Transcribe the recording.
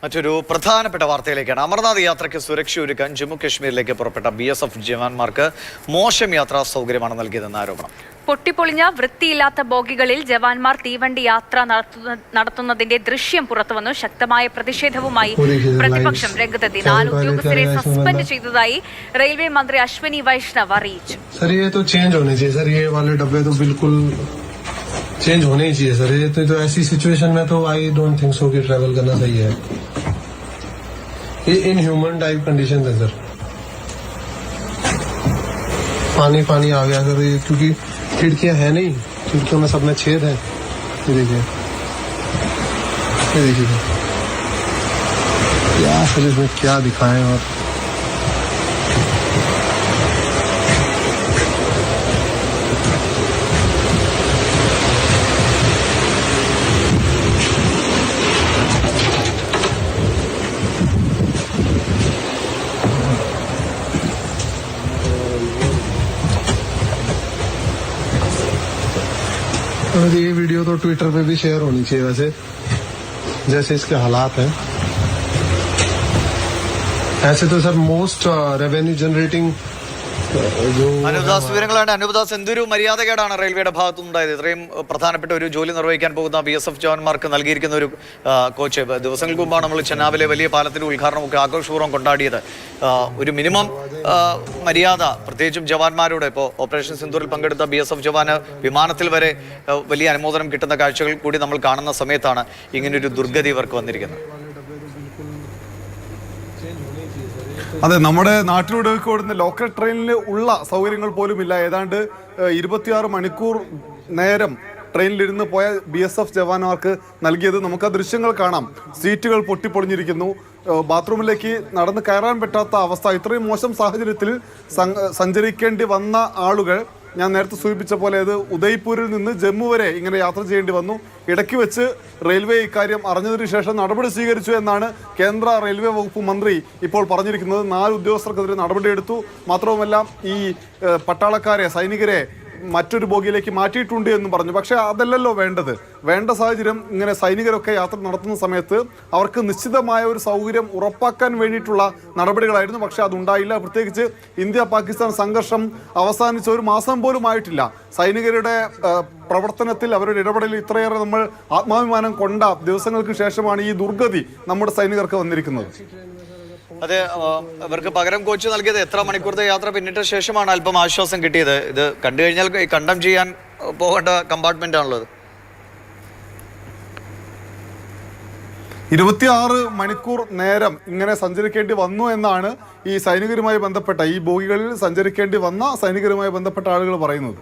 മറ്റൊരു പ്രധാനപ്പെട്ട വാർത്തയിലേക്കാണ്. അമർനാഥ് യാത്രയ്ക്ക് സുരക്ഷയൊരുക്കാൻ ജമ്മു കശ്മീരിലേക്ക് പുറപ്പെട്ട BSF ജവാന്മാർക്ക് മോശം യാത്രാ സൗകര്യമാണ് നൽകിയതെന്ന ആരോപണം. പൊട്ടിപ്പൊളിഞ്ഞ വൃത്തിയില്ലാത്ത ബോഗികളിൽ ജവാന്മാർ തീവണ്ടി യാത്ര നടത്തുന്നതിന്റെ ദൃശ്യം പുറത്തുവന്നു. ശക്തമായ പ്രതിഷേധവുമായി പ്രതിപക്ഷം രംഗത്തെത്തി. 4 ഉദ്യോഗസ്ഥരെ സസ്പെൻഡ് ചെയ്തതായി റെയിൽവേ മന്ത്രി അശ്വനി വൈഷ്ണവ് അറിയിച്ചു. चेंज होने ही चाहिए सर. ये तो ऐसी सिचुएशन में तो आई डोंट थिंक सो कि ट्रैवल करना सही है. ये इनह्यूमन टाइप कंडीशन है सर. पानी पानी आ गया सर, ये क्योंकि खिड़कियां है नहीं, खिड़कियों में सब में छेद है. ये देखिए, ये देखिए क्या सर इसमें क्या दिखाएं. और ये वीडियो तो ट्विटर पे भी शेयर होनी चाहिए वैसे, जैसे इसके हालात हैं. ऐसे तो सर मोस्ट रेवेन्यू जनरेटिंग അനുപദാസ് വിവരങ്ങളാണ്. അനുപദാസ്, എന്തൊരു മര്യാദകേടാണ് റെയിൽവേയുടെ ഭാഗത്തുനിന്നുണ്ടായത്? ഇത്രയും പ്രധാനപ്പെട്ട ഒരു ജോലി നിർവഹിക്കാൻ പോകുന്ന BSF ജവാന്മാർക്ക് നൽകിയിരിക്കുന്ന ഒരു കോച്ച്. ദിവസങ്ങൾക്ക് മുമ്പാണ് നമ്മൾ ചെന്നാബിലെ വലിയ പാലത്തിന്റെ ഉദ്ഘാടനമൊക്കെ ആഘോഷപൂർവ്വം കൊണ്ടാടിയത്. ഒരു മിനിമം മര്യാദ, പ്രത്യേകിച്ചും ജവാന്മാരോട്. ഇപ്പോൾ ഓപ്പറേഷൻ സിന്ദൂറിൽ പങ്കെടുത്ത BSF ജവാന് വിമാനത്തിൽ വരെ വലിയ അനുമോദനം കിട്ടുന്ന കാഴ്ചകൾ കൂടി നമ്മൾ കാണുന്ന സമയത്താണ് ഇങ്ങനൊരു ദുർഗതി ഇവർക്ക് വന്നിരിക്കുന്നത്. അതെ, നമ്മുടെ നാട്ടിലൂടെ ഓടുന്ന ലോക്കൽ ട്രെയിനിൽ ഉള്ള സൗകര്യങ്ങൾ പോലും ഇല്ല. ഏതാണ്ട് 26 മണിക്കൂർ നേരം ട്രെയിനിലിരുന്ന് പോയ BSF ജവാന്മാർക്ക് നൽകിയത് നമുക്ക് ആ ദൃശ്യങ്ങൾ കാണാം. സീറ്റുകൾ പൊട്ടിപ്പൊളിഞ്ഞിരിക്കുന്നു, ബാത്റൂമിലേക്ക് നടന്ന് കയറാൻ പറ്റാത്ത അവസ്ഥ. ഇത്രയും മോശം സാഹചര്യത്തിൽ സഞ്ചരിക്കേണ്ടി വന്ന ആളുകൾ, ഞാൻ നേരത്തെ സൂചിപ്പിച്ച പോലെ അത് ഉദയ്പൂരിൽ നിന്ന് ജമ്മു വരെ ഇങ്ങനെ യാത്ര ചെയ്യേണ്ടി വന്നു. ഇടയ്ക്ക് വെച്ച് റെയിൽവേ ഇക്കാര്യം അറിഞ്ഞതിന് ശേഷം നടപടി സ്വീകരിച്ചു എന്നാണ് കേന്ദ്ര റെയിൽവേ വകുപ്പ് മന്ത്രി ഇപ്പോൾ പറഞ്ഞിരിക്കുന്നത്. 4 ഉദ്യോഗസ്ഥർക്കെതിരെ നടപടിയെടുത്തു. മാത്രവുമല്ല, ഈ പട്ടാളക്കാരെ, സൈനികരെ മറ്റൊരു ബോഗിയിലേക്ക് മാറ്റിയിട്ടുണ്ട് എന്നും പറഞ്ഞു. പക്ഷേ അതല്ലല്ലോ വേണ്ടത്. വേണ്ട സാഹചര്യം, ഇങ്ങനെ സൈനികരൊക്കെ യാത്ര നടത്തുന്ന സമയത്ത് അവർക്ക് നിശ്ചിതമായ ഒരു സൗകര്യം ഉറപ്പാക്കാൻ വേണ്ടിയിട്ടുള്ള നടപടികളായിരുന്നു. പക്ഷെ അതുണ്ടായില്ല. പ്രത്യേകിച്ച് ഇന്ത്യ പാകിസ്ഥാൻ സംഘർഷം അവസാനിച്ച 1 മാസം പോലും ആയിട്ടില്ല. സൈനികരുടെ പ്രവർത്തനത്തിൽ, അവരുടെ ഇടപെടലിൽ ഇത്രയേറെ നമ്മൾ ആത്മാഭിമാനം കൊണ്ട ദിവസങ്ങൾക്ക് ശേഷമാണ് ഈ ദുർഗതി നമ്മുടെ സൈനികർക്ക് വന്നിരിക്കുന്നത്. അതെ, ഇവർക്ക് പകരം കോച്ച് നൽകിയത് എത്ര മണിക്കൂറത്തെ യാത്ര പിന്നിട്ട ശേഷമാണ് അല്പം ആശ്വാസം കിട്ടിയത്. ഇത് കണ്ടു കഴിഞ്ഞാൽ കണ്ടം ചെയ്യാൻ പോകേണ്ട കമ്പാർട്ട്മെന്റ് ആണുള്ളത്. 26 മണിക്കൂർ നേരം ഇങ്ങനെ സഞ്ചരിക്കേണ്ടി വന്നു എന്നാണ് ഈ സൈനികരുമായി ബന്ധപ്പെട്ട, ഈ ബോഗികളിൽ സഞ്ചരിക്കേണ്ടി വന്ന സൈനികരുമായി ബന്ധപ്പെട്ട ആളുകൾ പറയുന്നത്.